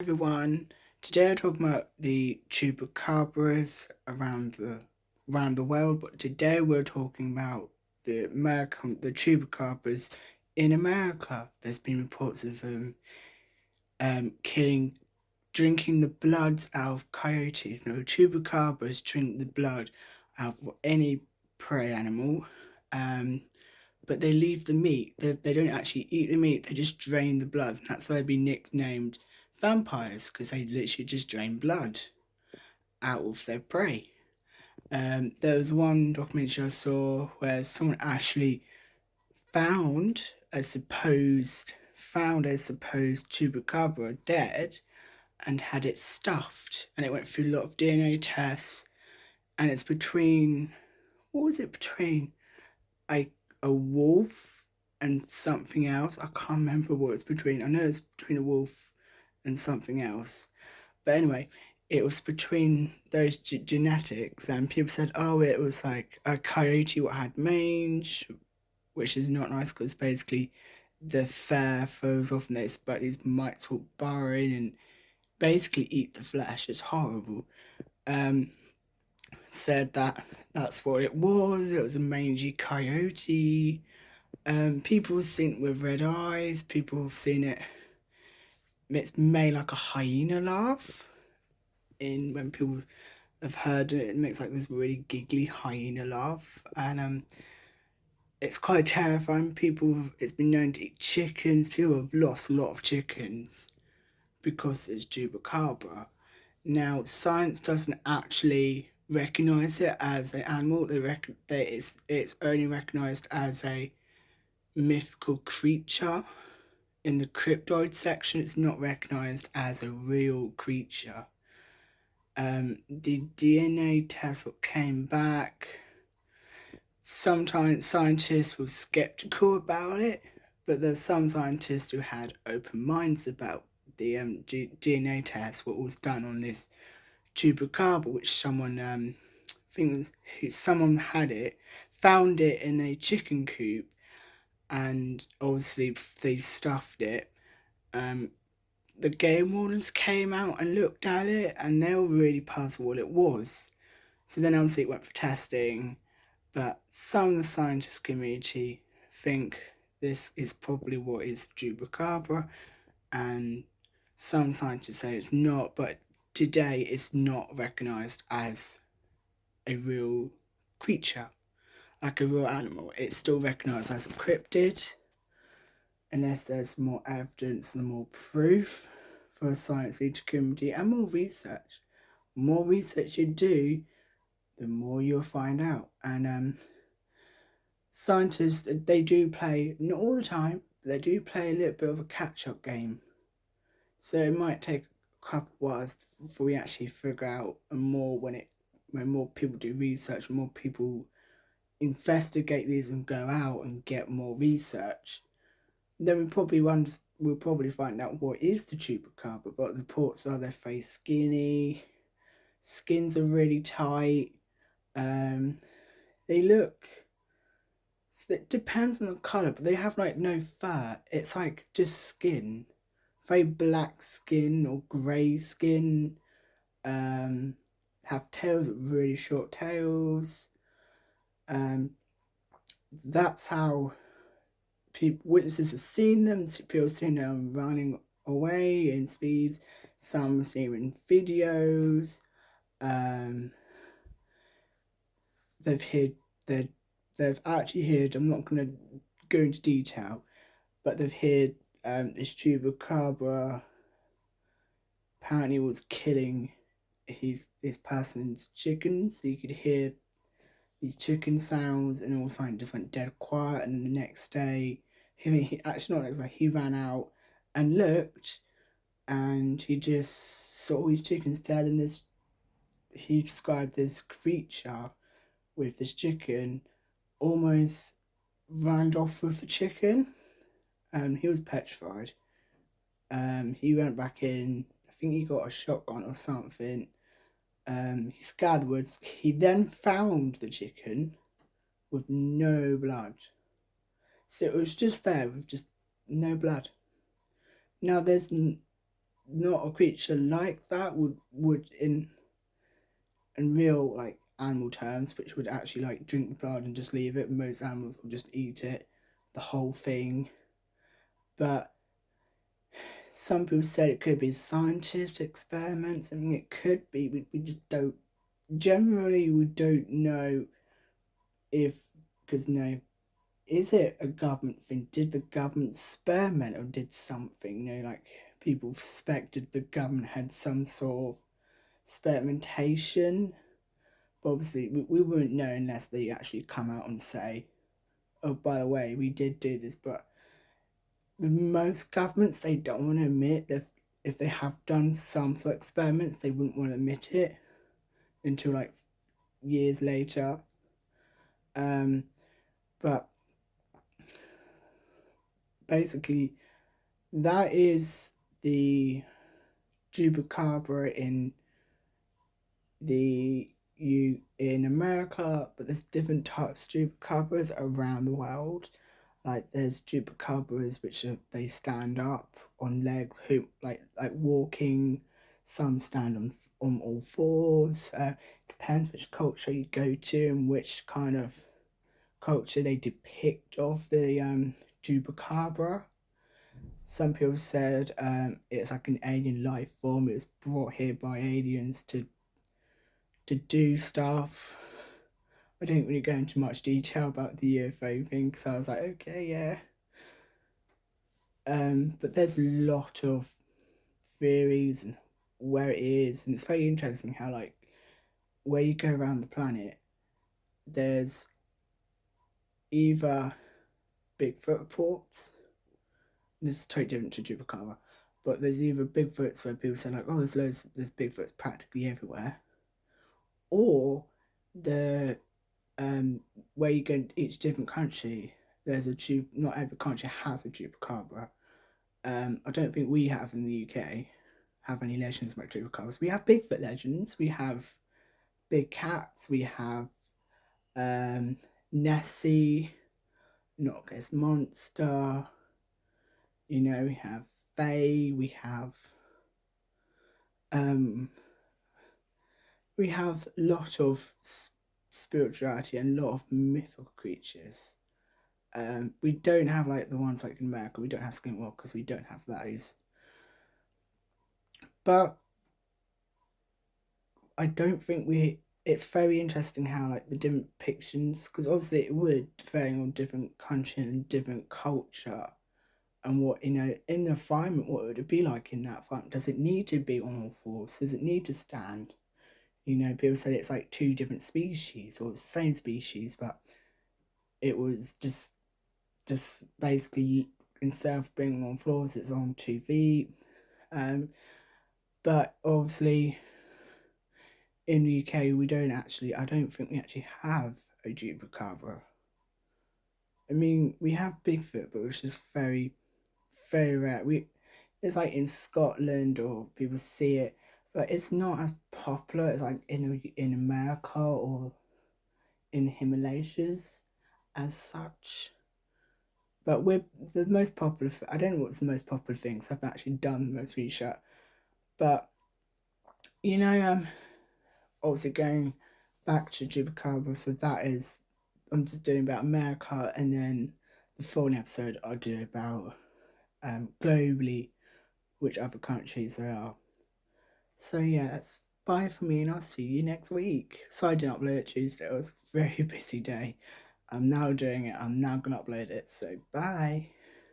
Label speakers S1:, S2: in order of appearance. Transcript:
S1: Everyone. Today I'm talking about the chupacabras around the world, but today we're talking about the chupacabras in America. There's been reports of them killing, drinking the bloods out of coyotes. Now, chupacabras drink the blood out of any prey animal, um, but they leave the meat. They don't actually eat the meat. They just drain the blood, and that's why they've been nicknamed vampires, because they literally just drain blood out of their prey. There was one documentary I saw where someone actually found found a supposed chupacabra dead and had it stuffed, and it went through a lot of DNA tests, and it's between, what was it between, a a wolf and something else. I can't remember what it's between. I know it's between a wolf and something else. But anyway, it was between those genetics, and people said, "Oh, it was like a coyote what had mange," which is not nice because basically the fur falls off, and but these mites will burrow in and basically eat the flesh. It's horrible. Um, Said that that's what it was. It was a mangy coyote. People have seen it with red eyes. People have seen it. It's made like a hyena laugh. In when people have heard it, it makes like this really giggly hyena laugh, and it's quite terrifying. It's been known to eat chickens. People have lost a lot of chickens because there's chupacabra. Now, science doesn't actually recognize it as an animal. It's only recognized as a mythical creature. In the cryptoid section, it's not recognized as a real creature. The DNA test what came back. Sometimes scientists were skeptical about it, but there's some scientists who had open minds about the DNA test, what was done on this chupacabra, which someone had it, found it in a chicken coop, and obviously they stuffed it. Um, the game wardens came out and looked at it, and they were really puzzled what it was. So then obviously it went for testing, but some of the scientist community think this is probably what is chupacabra, and some scientists say it's not, but today it's not recognized as a real creature, like a real animal. It's still recognized as a cryptid, unless there's more evidence and more proof for a science community and more research. The more research you do, the more you'll find out. And scientists, they do play, not all the time, but they do play a little bit of a catch-up game. So it might take a couple of whiles before we actually figure out more when more people do research, more people investigate these and go out and get more research. Then we'll probably find out what is the chupacabra. But the reports are their face skinny, skins are really tight. Um, they look. It depends on the color, but they have like no fur. It's like just skin, very black skin or grey skin. Um, have tails, really short tails. Um, that's how witnesses have seen them. People have seen them running away in speeds. Some have seen in videos. Um, they've hid. They've actually hid. I'm not going to go into detail, but they've hid this chupacabra. Apparently, was killing this person's chickens. So you could hear these chicken sounds, and all of a sudden it just went dead quiet. And then the next day, he actually not next day, he ran out and looked, and he just saw his chickens dead. And this he described this creature with this chicken almost ran off with the chicken. He was petrified. He went back in. I think he got a shotgun or something. He scoured the woods. He then found the chicken with no blood. So it was just there with just no blood. Now not a creature like that would in real like animal terms, which would actually like drink the blood and just leave it. Most animals will just eat it, the whole thing. But some people said it could be scientist experiments. I mean, it could be. We just don't. Generally, we don't know if, because is it a government thing? Did the government experiment or did something? Like people suspected the government had some sort of experimentation. But obviously, we wouldn't know unless they actually come out and say, "Oh, by the way, we did do this." But with most governments, they don't want to admit that if they have done some sort of experiments, they wouldn't want to admit it until like years later. Um, but basically, that is the Chupacabra in America, but there's different types of Chupacabras around the world. Like there's Chupacabras which they stand up on legs, who like walking. Some stand on all fours. Depends which culture you go to and which kind of culture they depict of the Chupacabra. Some people said it's like an alien life form. It was brought here by aliens to do stuff. I didn't really go into much detail about the UFO thing because I was like, okay, yeah. But there's a lot of theories and where it is, and it's very interesting how like where you go around the planet, there's either Bigfoot reports. This is totally different to Chupacabra, but there's either Bigfoots where people say like, oh, there's Bigfoots practically everywhere, or the where you go in each different country, there's a tube. Not every country has a chupacabra. I don't think we have in the UK have any legends about chupacabras. We have Bigfoot legends. We have big cats. We have um, Nessie, Loch Ness monster. We have Fae. Um, we have a lot of spirituality and a lot of mythical creatures. We don't have like the ones like in America. We don't have skinwalkers. We don't have those. But I don't think we. It's very interesting how like the different depictions, because obviously it would vary on different country and different culture, and what in the environment, what would it be like in that environment? Does it need to be on all fours? Does it need to stand? People said it's like two different species or the same species, but it was just basically instead of being on floors, it's on 2 feet. Um, but obviously in the UK, we don't actually. I don't think we actually have a chupacabra. I mean, we have Bigfoot, but it's just very, very rare. It's like in Scotland or people see it, but it's not as popular as like in America or in the Himalayas as such. But we're the most popular. I don't know what's the most popular thing. So I've actually done the most research, but you know, obviously going back to Chupacabra, so that is I'm just doing about America, and then the following episode I'll do about globally which other countries there are. So yeah, that's bye for me, and I'll see you next week. So I didn't upload it Tuesday. It was a very busy day. I'm now doing it. I'm now gonna upload it. So bye.